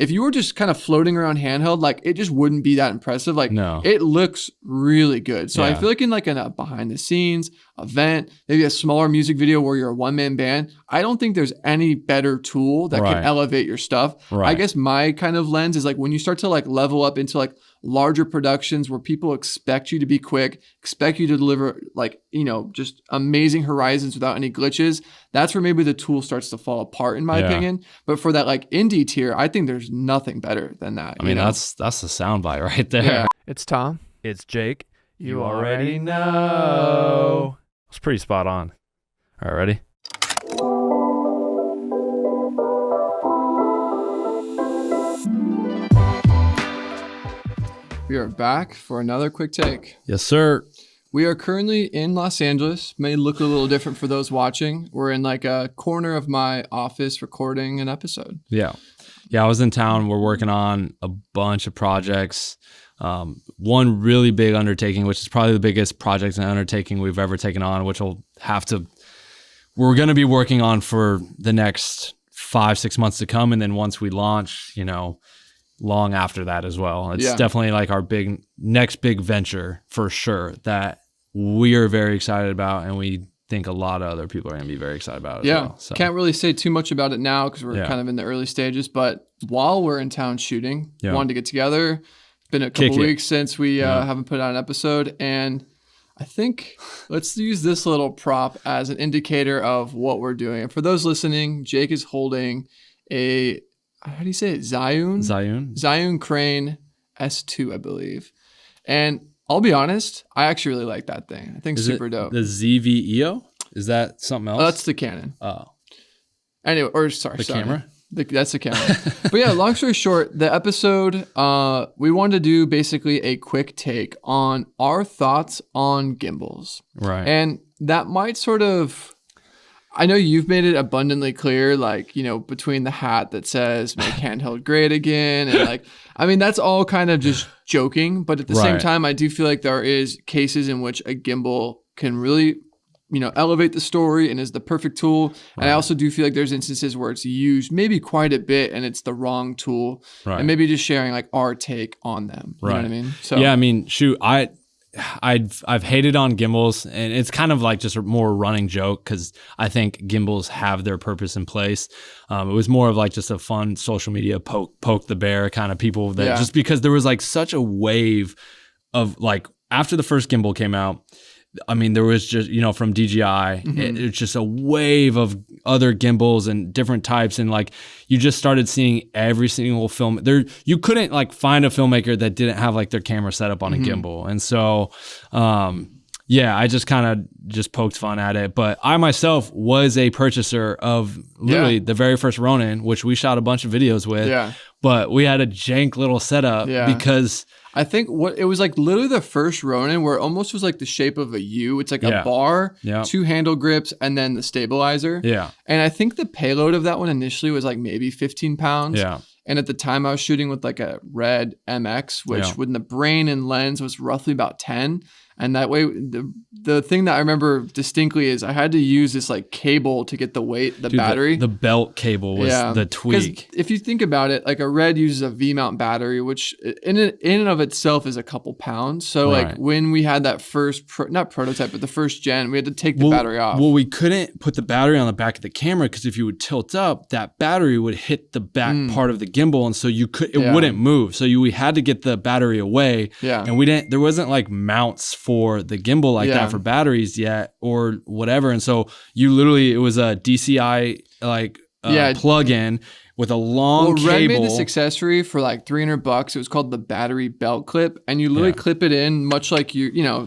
if you were just kind of floating around handheld, like it just wouldn't be that impressive. Like it looks really good. So I feel like in like a behind the scenes event, maybe a smaller music video where you're a one-man band, I don't think there's any better tool that can elevate your stuff. I guess my kind of lens is like when you start to like level up into like larger productions where people expect you to be quick, expect you to deliver like, you know, just amazing horizons without any glitches. That's where maybe the tool starts to fall apart in my opinion. But for that like indie tier, I think there's nothing better than that. I mean, that's the soundbite right there. Yeah. It's Tom. It's Jake. You already know. It's pretty spot on. All right, ready? We are back for another quick take. Yes, sir. We are currently in Los Angeles. May look a little different for those watching. We're in like a corner of my office recording an episode. Yeah. I was in town. We're working on a bunch of projects. One really big undertaking, which is probably the biggest project and undertaking we've ever taken on, which we're going to be working on for the next 5-6 months to come. And then once we launch, you know, long after that as well. It's definitely like our next big venture for sure that we are very excited about, and we think a lot of other people are going to be very excited about it as well. So. Can't really say too much about it now because we're kind of in the early stages, but while we're in town shooting, wanted to get together. Been a couple weeks since we haven't put out an episode, and I think let's use this little prop as an indicator of what we're doing. And for those listening, Jake is holding a, how do you say it? Zhiyun Crane S2, I believe. And I'll be honest, I actually really like that thing. I think it's super dope. The ZV-EO? Is that something else? Oh, that's the Canon. Oh. Anyway, sorry. Camera? That's the camera. But yeah, long story short, the episode, we wanted to do basically a quick take on our thoughts on gimbals. Right. And that might sort of, I know you've made it abundantly clear, like, you know, between the hat that says make handheld great again. And like, I mean, that's all kind of just joking. But at the same time, I do feel like there is cases in which a gimbal can really, you know, elevate the story and is the perfect tool. And I also do feel like there's instances where it's used maybe quite a bit and it's the wrong tool. And maybe just sharing like our take on them. You know what I mean? So yeah, I mean, shoot, I've hated on gimbals, and it's kind of like just a more running joke because I think gimbals have their purpose in place. It was more of like just a fun social media poke the bear kind of people that just because there was like such a wave of like after the first gimbal came out. I mean, there was just, you know, from DJI, it's just a wave of other gimbals and different types. And like, you just started seeing every single film there. You couldn't like find a filmmaker that didn't have like their camera set up on a gimbal. And so, I just kind of just poked fun at it. But I myself was a purchaser of literally the very first Ronin, which we shot a bunch of videos with. Yeah. But we had a jank little setup because I think it was like literally the first Ronin where it almost was like the shape of a U. It's like a bar, 2 handle grips, and then the stabilizer. Yeah. And I think the payload of that one initially was like maybe 15 pounds. Yeah. And at the time I was shooting with like a Red MX, which when the brain and lens was roughly about 10. And that way, the thing that I remember distinctly is I had to use this like cable to get the weight, battery. The belt cable was the tweak. If you think about it, like a Red uses a V-mount battery, which in and of itself is a couple pounds. So like when we had that first, not prototype, but the first gen, we had to take the battery off. Well, we couldn't put the battery on the back of the camera because if you would tilt up, that battery would hit the back part of the gimbal. And so it wouldn't move. So we had to get the battery away. Yeah. And there wasn't like mounts for the gimbal like that for batteries yet or whatever. And so it was a DCI plug-in with a long cable. Red made this accessory for like $300. It was called the battery belt clip. And you literally clip it in much like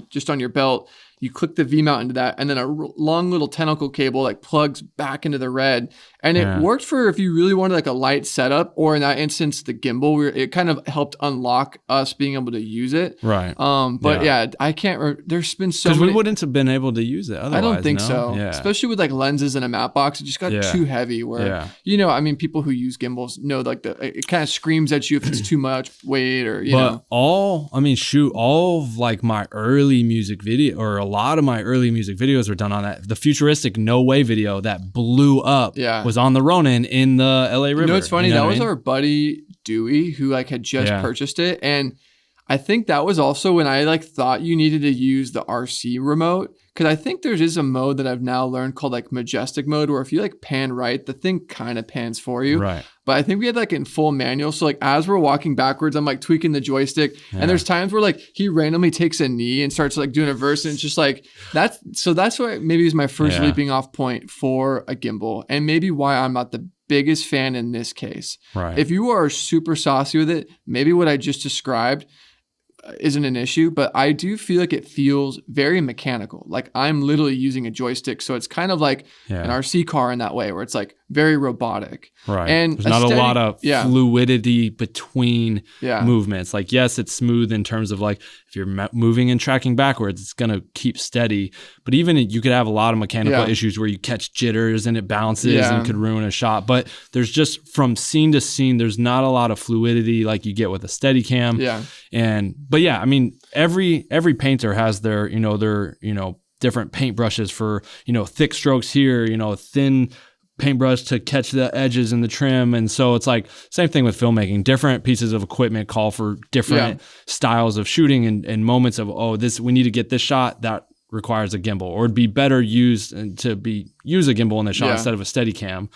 just on your belt. You click the V-mount into that, and then a long little tentacle cable like plugs back into the Red. And it worked for if you really wanted like a light setup, or in that instance, the gimbal. It kind of helped unlock us being able to use it. Right. But I can't. There's been so many. Because we wouldn't have been able to use it otherwise. I don't think so. Yeah. Especially with like lenses and a matte box, it just got too heavy. Where I mean, people who use gimbals know like it kind of screams at you if it's too much weight or all of like my early music video or a lot of my early music videos were done on that. The futuristic No Way video that blew up was on the Ronin in the LA River. You know what's funny? That was our buddy Dewey, who like had just purchased it. And I think that was also when I like thought you needed to use the RC remote. Cause I think there is a mode that I've now learned called like majestic mode, where if you like pan right, the thing kind of pans for you. Right. But I think we had like in full manual. So like as we're walking backwards, I'm like tweaking the joystick. And there's times where like he randomly takes a knee and starts like doing a verse. And it's just like that's why maybe is my first leaping off point for a gimbal, and maybe why I'm not the biggest fan in this case. Right. If you are super saucy with it, maybe what I just described isn't an issue, but I do feel like it feels very mechanical. Like I'm literally using a joystick. So it's kind of like an RC car in that way, where it's like very robotic. Right. And there's not a lot of fluidity between movements. Like, yes, it's smooth in terms of like, if you're moving and tracking backwards, it's going to keep steady. But even you could have a lot of mechanical issues where you catch jitters and it bounces and could ruin a shot. But there's just from scene to scene, there's not a lot of fluidity like you get with a Steadicam. But yeah, I mean, every painter has their different paintbrushes for, thick strokes here, thin paintbrush to catch the edges and the trim. And so it's like same thing with filmmaking. Different pieces of equipment call for different styles of shooting and moments of, we need to get this shot that requires a gimbal, or it'd be better used to use a gimbal in the shot instead of a Steadicam.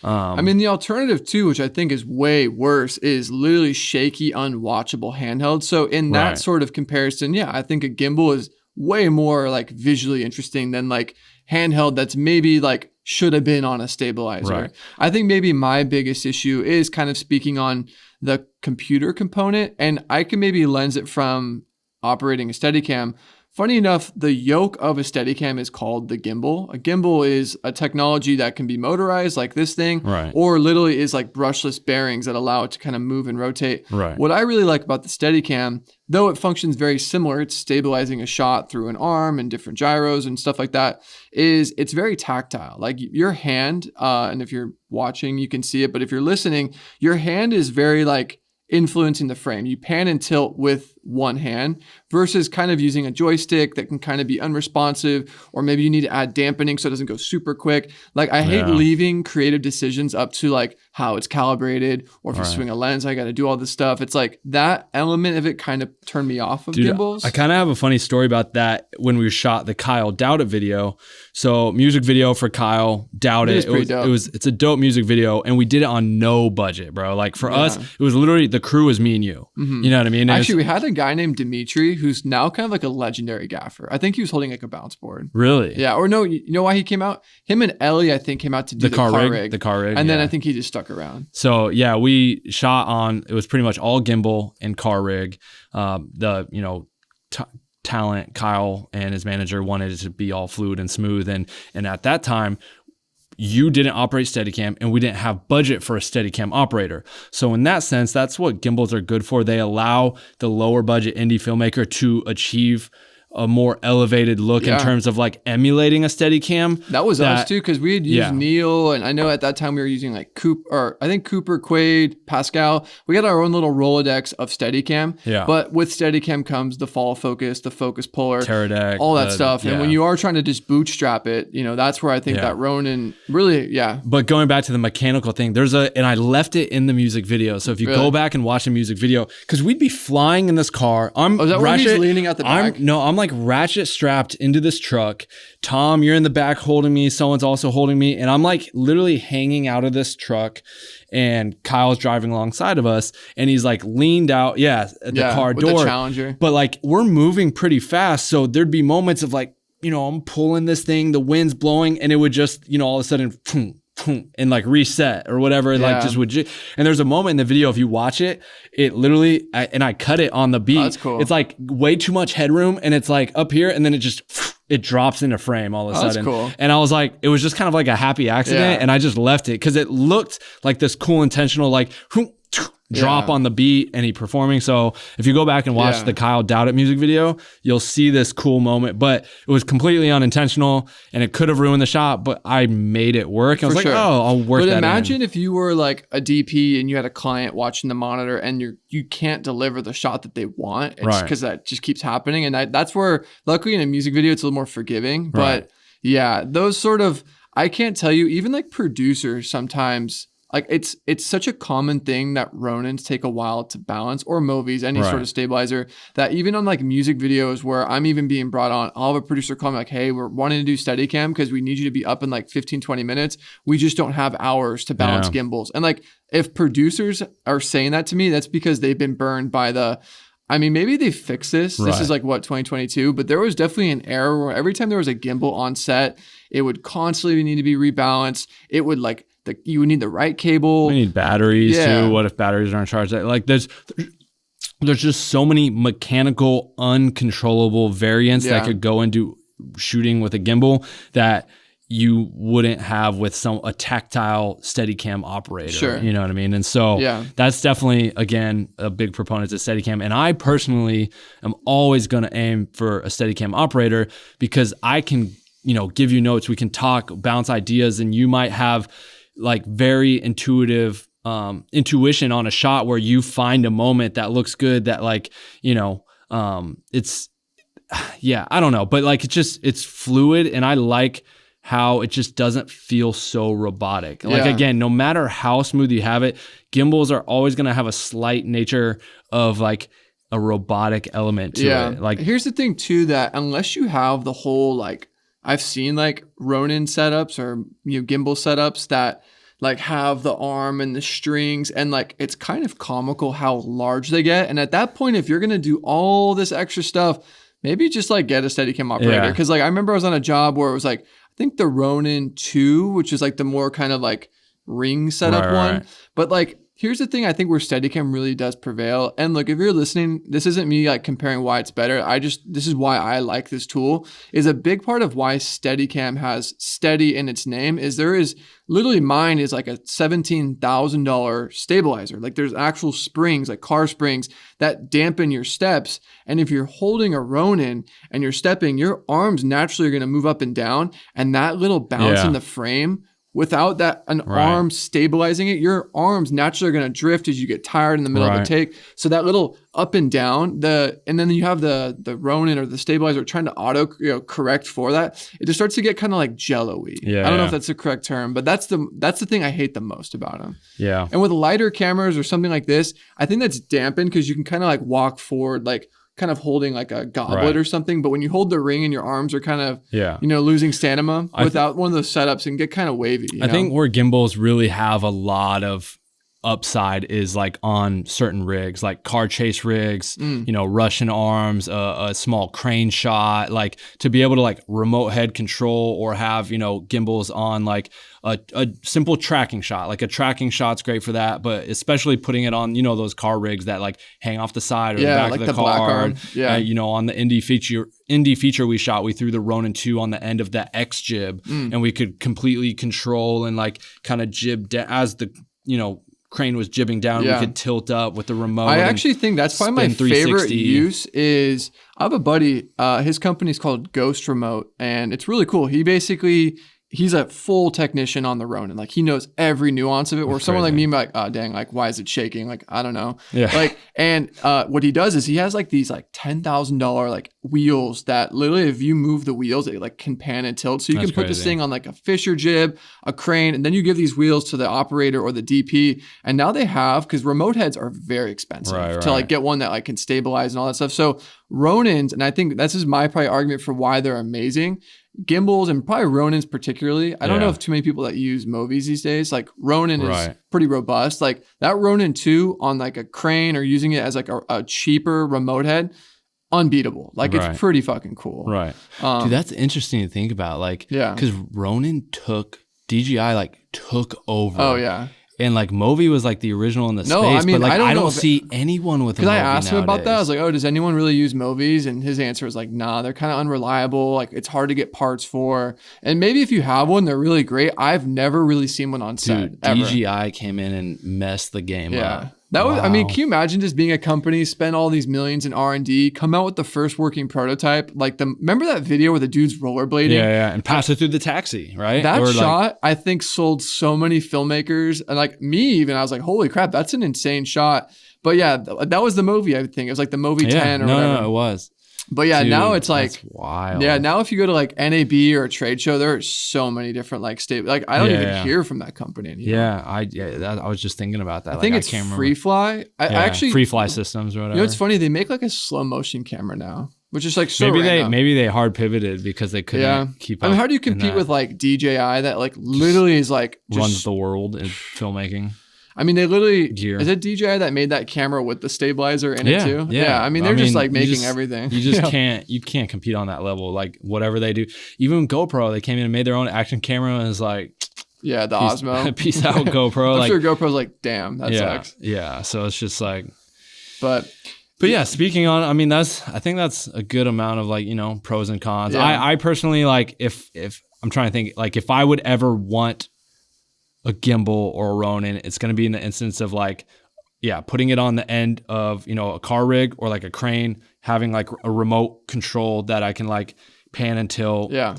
I mean, the alternative too, which I think is way worse, is literally shaky, unwatchable handheld. So in that sort of comparison, I think a gimbal is way more like visually interesting than like handheld that's maybe like should have been on a stabilizer. Right. I think maybe my biggest issue is kind of speaking on the computer component, and I can maybe lens it from operating a Steadicam. Funny enough, the yoke of a Steadicam is called the gimbal. A gimbal is a technology that can be motorized like this thing, or literally is like brushless bearings that allow it to kind of move and rotate. Right. What I really like about the Steadicam, though it functions very similar, it's stabilizing a shot through an arm and different gyros and stuff like that, is it's very tactile. Like your hand, and if you're watching, you can see it, but if you're listening, your hand is very like influencing the frame. You pan and tilt with one hand versus kind of using a joystick that can kind of be unresponsive, or maybe you need to add dampening so it doesn't go super quick. Like I hate leaving creative decisions up to like how it's calibrated, or if you swing a lens, I got to do all this stuff. It's like that element of it kind of turned me off of gimbals. I kind of have a funny story about that when we shot the Kyle Doubt It video. So music video for Kyle Doubt It. It's a dope music video, and we did it on no budget, bro. Like for us, it was literally the crew was me and you. Mm-hmm. You know what I mean? And actually, we had a guy named Dimitri who's now kind of like a legendary gaffer. I think he was holding like a bounce board. Really? Yeah. Or no, you know why he came out? Him and Ellie, I think, came out to do the car rig. The car rig. And then I think he just stuck around. So yeah, we shot on, it was pretty much all gimbal and car rig. Talent, Kyle and his manager wanted it to be all fluid and smooth. And at that time, you didn't operate Steadicam, and we didn't have budget for a Steadicam operator. So in that sense, that's what gimbals are good for. They allow the lower budget indie filmmaker to achieve a more elevated look in terms of like emulating a Steadicam. That was us too, because we had used Neil, and I know at that time we were using like Cooper, Quaid, Pascal. We got our own little Rolodex of Steadicam. Yeah. But with Steadicam comes the fall focus, the focus puller, Teradek, all that stuff. And when you are trying to just bootstrap it, that's where I think that Ronin really, But going back to the mechanical thing, and I left it in the music video. So if you go back and watch a music video, because we'd be flying in this car. Is that where he's leaning out the back? I'm like ratchet strapped into this truck. Tom, you're in the back holding me. Someone's also holding me. And I'm like literally hanging out of this truck. And Kyle's driving alongside of us. And he's like leaned out, at the car door. With the Challenger. But like we're moving pretty fast. So there'd be moments of like, I'm pulling this thing, the wind's blowing, and it would just, all of a sudden, and like reset or whatever, like just would. And there's a moment in the video, if you watch it, it literally, I cut it on the beat. Oh, that's cool. It's like way too much headroom, and it's like up here, and then it drops into frame all of a sudden. That's cool. And I was like, it was just kind of like a happy accident, and I just left it because it looked like this cool intentional like drop on the beat and he performing. So if you go back and watch the Kyle Doubt It music video, you'll see this cool moment, but it was completely unintentional and it could have ruined the shot, but I made it work. I was like, I'll work that in. But imagine if you were like a DP and you had a client watching the monitor and you can't deliver the shot that they want. It's because that just keeps happening. And that's where, luckily in a music video, it's a little more forgiving. But those sort of, I can't tell you, even like producers sometimes like it's such a common thing that Ronins take a while to balance, or Movies, any sort of stabilizer, that even on like music videos where I'm even being brought on, I'll have a producer call me like, hey, we're wanting to do Steadicam because we need you to be up in like 15, 20 minutes. We just don't have hours to balance gimbals. And like, if producers are saying that to me, that's because they've been burned by maybe they fix this. This is like 2022, but there was definitely an era where every time there was a gimbal on set, it would constantly need to be rebalanced. It would like, you would need the right cable. We need batteries too. What if batteries aren't charged? Like there's just so many mechanical, uncontrollable variants that could go into shooting with a gimbal that you wouldn't have with a tactile Steadicam operator. Sure. You know what I mean? And so that's definitely, again, a big proponent of Steadicam. And I personally am always going to aim for a Steadicam operator because I can, give you notes. We can talk, bounce ideas, and you might have like very intuitive intuition on a shot where you find a moment that looks good that like, it's, I don't know, but like it's fluid, and I like how it just doesn't feel so robotic. Like again, no matter how smooth you have it, gimbals are always going to have a slight nature of like a robotic element to it. Like here's the thing too, that unless you have the whole, like I've seen like Ronin setups or gimbal setups that like have the arm and the strings, and like it's kind of comical how large they get. And at that point, if you're going to do all this extra stuff, maybe just like get a Steadicam operator. Cause like I remember I was on a job where it was like, I think the Ronin 2, which is like the more kind of like ring setup one. But like, here's the thing, I think where Steadicam really does prevail. And look, if you're listening, this isn't me like comparing why it's better. this is why I like this tool. Is a big part of why Steadicam has steady in its name is there is literally, mine is like a $17,000 stabilizer. Like there's actual springs, like car springs that dampen your steps. And if you're holding a Ronin and you're stepping, your arms naturally are going to move up and down. And that little bounce in the frame, without that arm stabilizing it, your arms naturally are going to drift as you get tired in the middle of the take. So that little up and down, and then you have the Ronin or the stabilizer trying to auto correct for that. It just starts to get kind of like jello-y. I don't know if that's the correct term, but that's the thing I hate the most about them. Yeah. And with lighter cameras or something like this, I think that's dampened because you can kind of like walk forward, like kind of holding like a goblet or something. But when you hold the ring and your arms are kind of, losing stamina without one of those setups, and get kind of wavy. I think where gimbals really have a lot of upside is like on certain rigs, like car chase rigs, Russian arms, a small crane shot, like to be able to like remote head control or have, gimbals on like a simple tracking shot. Like a tracking shot's great for that, but especially putting it on, those car rigs that like hang off the side or the back like of the car. On the Indie feature we shot, we threw the Ronin 2 on the end of the X jib, and we could completely control and like kind of jib as the, crane was jibbing down, we could tilt up with the remote. I actually think that's probably my favorite use is, I have a buddy, his company's called Ghost Remote, and it's really cool. He's a full technician on the Ronin. Like he knows every nuance of it. Where someone like me might be like, oh dang, like why is it shaking? Like, I don't know. Yeah. Like, and what he does is he has like these like $10,000 like wheels that literally if you move the wheels, they like can pan and tilt. So you can put this thing on like a Fisher jib, a crane, and then you give these wheels to the operator or the DP. And now they have, because remote heads are very expensive to like get one that like can stabilize and all that stuff. So Ronins, and I think this is my probably argument for why they're amazing. Gimbals and probably Ronins particularly. I don't know if too many people that use Movies these days. Like Ronin is pretty robust. Like that Ronin 2 on like a crane or using it as like a cheaper remote head, unbeatable. Like it's pretty fucking cool. Right. Dude, that's interesting to think about. Like, because Ronin took over. Oh yeah. And like Movi was like the original in the space, but like I don't see anyone with a Movi because I asked him nowadays. about that. I was like, oh, does anyone really use Movies? And his answer was like, nah, they're kind of unreliable. Like it's hard to get parts for. And maybe if you have one, they're really great. I've never really seen one on set. Ever. DJI came in and messed the game up. That was, I mean, can you imagine just being a company, spend all these millions in R&D, come out with the first working prototype? Like remember that video where the dude's rollerblading? Yeah, and pass it through the taxi, right? That shot, I think, sold so many filmmakers, and like me even, I was like, holy crap, that's an insane shot. But yeah, that was the movie, I think. It was like the movie 10 or whatever. No, it was. But yeah, Dude, now it's like, that's wild. Yeah, now if you go to like NAB or a trade show, there are so many different like like I don't even hear from that company anymore. Yeah, I was just thinking about that. I think it's Free Fly. I actually Free Fly Systems or whatever. You know, it's funny. They make like a slow motion camera now, which is like so maybe they hard pivoted because they couldn't keep up. I mean, how do you compete with like DJI that like literally is like runs the world in filmmaking? I mean, they literally is it DJI that made that camera with the stabilizer in it too? Yeah. I mean, they're just like making everything. You just can't compete on that level. Like whatever they do, even GoPro, they came in and made their own action camera and it's like, the Osmo. Peace out, GoPro. I'm sure GoPro's like, damn, that sucks. Yeah. So it's just like, but yeah, speaking on, I mean, I think that's a good amount of like, you know, pros and cons. Yeah. I personally like if I'm trying to think like if I would ever want a gimbal or a Ronin, it's going to be in the instance of like, putting it on the end of, you know, a car rig or like a crane, having like a remote control that I can like pan and tilt. Yeah.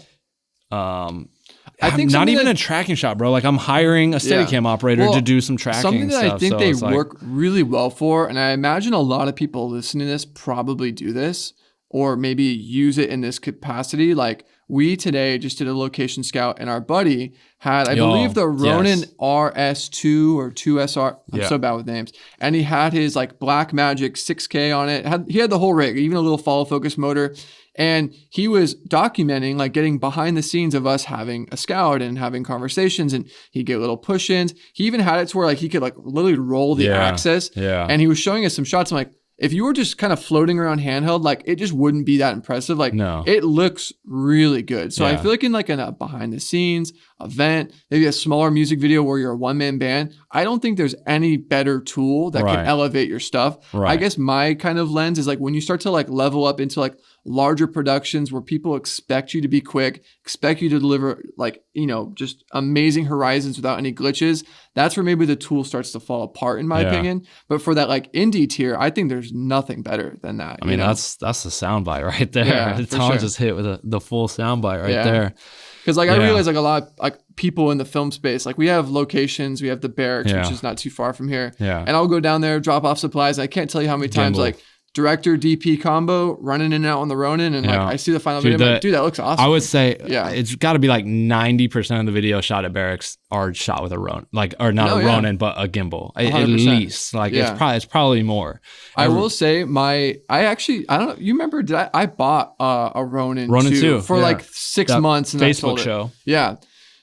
I think not even a tracking shot, bro. Like I'm hiring a Steadicam operator to do some tracking. Something that stuff, I think they work really well for, and I imagine a lot of people listening to this probably do this or maybe use it in this capacity. Like we today just did a location scout and our buddy had, I believe the Ronin RS2 or 2SR. I'm so bad with names. And he had his like Blackmagic 6K on it. He had the whole rig, even a little follow focus motor. And he was documenting, like getting behind the scenes of us having a scout and having conversations, and he'd get little push-ins. He even had it to where like he could like literally roll the axis. Yeah. And he was showing us some shots. I'm like, if you were just kind of floating around handheld, like it just wouldn't be that impressive. Like it looks really good. So I feel like in a behind the scenes event, maybe a smaller music video where you're a one-man band, I don't think there's any better tool that can elevate your stuff. I guess my kind of lens is like when you start to like level up into like larger productions where people expect you to be quick, expect you to deliver like, you know, just amazing horizons without any glitches. That's where maybe the tool starts to fall apart in my opinion. But for that like indie tier, I think there's nothing better than that. I mean, that's the soundbite right there. Yeah, Tom just hit with the full soundbite right there. Because like I realize like a lot of like people in the film space, like we have locations, we have the barracks, which is not too far from here. Yeah. And I'll go down there, drop off supplies. I can't tell you how many times like director DP combo running in and out on the Ronin, and like I see the final video, I'm like, dude, that looks awesome. I would say it's got to be like 90% of the video shot at barracks are shot with a Ronin, like or not a Ronin, but a gimbal 100%. At least. Like it's probably more. I will say I don't know. You remember? I bought a Ronin 2 for like 6 months. And Facebook show. Yeah.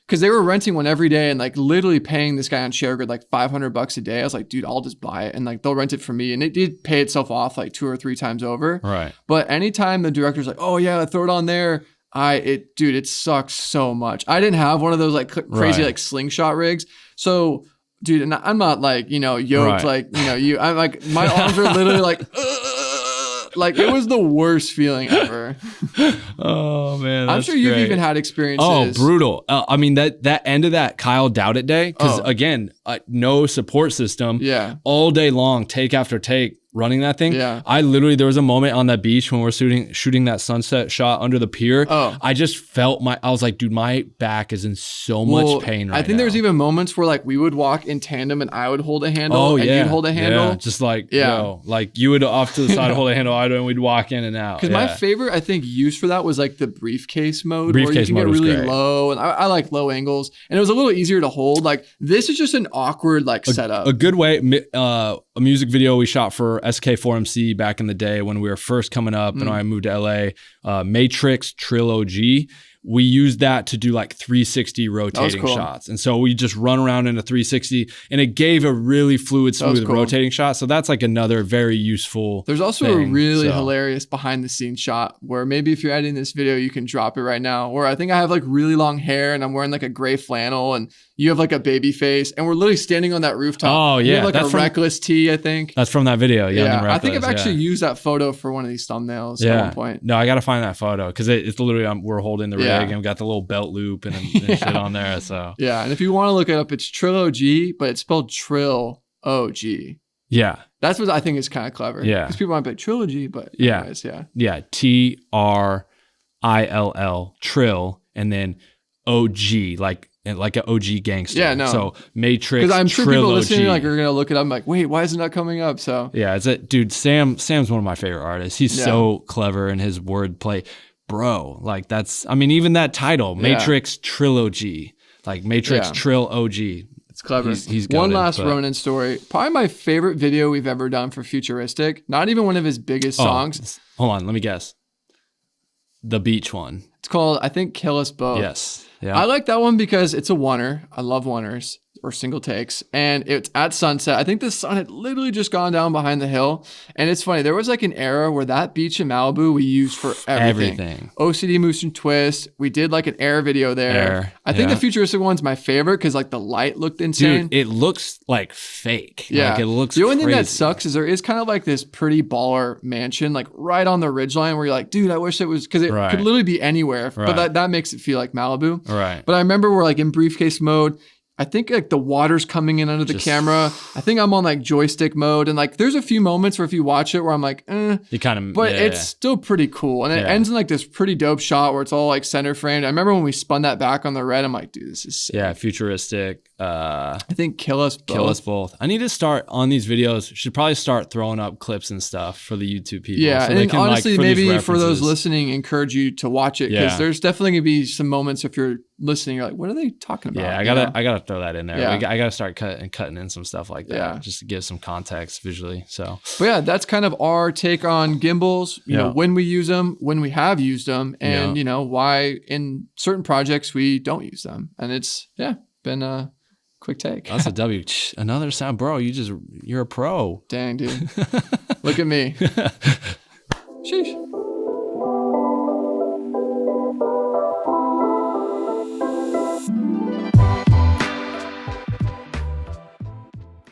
Because they were renting one every day and like literally paying this guy on ShareGrid like $500 a day. I was like, dude, I'll just buy it and like they'll rent it for me. And it did pay itself off like 2 or 3 times over. Right. But anytime the director's like, oh yeah, throw it on there. It sucks so much. I didn't have one of those like crazy like slingshot rigs. So dude, and I'm not like, you know, yoked like, you know, I'm like, my arms are literally like, like it was the worst feeling ever. Oh man, I'm sure you've even had experiences. Oh, brutal. I mean that end of that Kyle Dowdett day, because again, no support system. Yeah, all day long, take after take, running that thing. Yeah, there was a moment on that beach when we're shooting that sunset shot under the pier. I just felt I was like, dude, my back is in so much pain right now. I think there's even moments where like we would walk in tandem and I would hold a handle and you'd hold a handle. Yeah. Just like, like you would off to the side hold a handle, and we'd walk in and out. Because my favorite, I think, use for that was like the briefcase mode where you can get really low. And I like low angles. And it was a little easier to hold. Like this is just an awkward like setup. A good way, a music video we shot for SK4MC back in the day when we were first coming up and I moved to LA, Matrix Trilogy. We used that to do like 360 rotating shots. And so we just run around in a 360 and it gave a really fluid, smooth rotating shot. So that's like another very useful There's also a really hilarious behind the scenes shot where maybe if you're editing this video, you can drop it right now, where I think I have like really long hair and I'm wearing like a gray flannel and you have like a baby face and we're literally standing on that rooftop. Oh yeah. You have like a reckless tee, I think. That's from that video. Yeah. I think I've actually used that photo for one of these thumbnails at one point. No, I got to find that photo because it's literally, we're holding the rig and we got the little belt loop and shit on there. So yeah. And if you want to look it up, it's Trilogy, but it's spelled Trill O-G. Yeah. That's what I think is kind of clever. Yeah. Because people might be like Trilogy, but anyways, Yeah. Trill, Trill, and then OG, like like an OG gangster. Yeah, no. So Matrix, because I'm sure Trilogy. people listening like are gonna look it up. I'm like, wait, why isn't that coming up? So yeah, it's it, dude. Sam's one of my favorite artists. He's so clever in his wordplay, bro. Like that's, I mean, even that title, Matrix Trilogy, like Matrix Trill OG. It's clever. He's one last Ronin story. Probably my favorite video we've ever done for Futuristic. Not even one of his biggest songs. Hold on, let me guess. The beach one. It's called, I think, Kill Us Both. Yes. Yeah. I like that one because it's a oneer. I love oneers or single takes. And it's at sunset. I think the sun had literally just gone down behind the hill. And it's funny. There was like an era where that beach in Malibu we used for everything. OCD Motion Twist. We did like an air video there. I think the futuristic one's my favorite because like the light looked insane. Dude, it looks like fake. Yeah. Like it looks The only thing crazy. that sucks is there is kind of like this pretty baller mansion like right on the ridgeline where you're like, dude, I wish it was, because it could literally be anywhere. But that makes it feel like Malibu. Right. But I remember we're like in briefcase mode. I think like the water's coming in under the camera. I think I'm on like joystick mode. And like there's a few moments where if you watch it where I'm like, You kind of, but it's still pretty cool. And it ends in like this pretty dope shot where it's all like center framed. I remember when we spun that back on the red, I'm like, dude, this is sick. Yeah, futuristic. I think Kill Us Both. Kill Us Both. I need to start on these videos. Should probably start throwing up clips and stuff for the YouTube people. Yeah, so and they can, honestly, like, maybe for those listening, encourage you to watch it because Yeah. there's definitely gonna be some moments if you're listening, you're like, what are they talking about? Yeah, I gotta throw that in there. Yeah. I gotta start cutting in some stuff like that, Yeah. just to give some context visually. So, but yeah, that's kind of our take on gimbals. You know, when we use them, when we have used them, and you know why in certain projects we don't use them. And it's been a quick take. that's a W. Another sound, bro. You're a pro. Dang, dude. Look at me. Sheesh.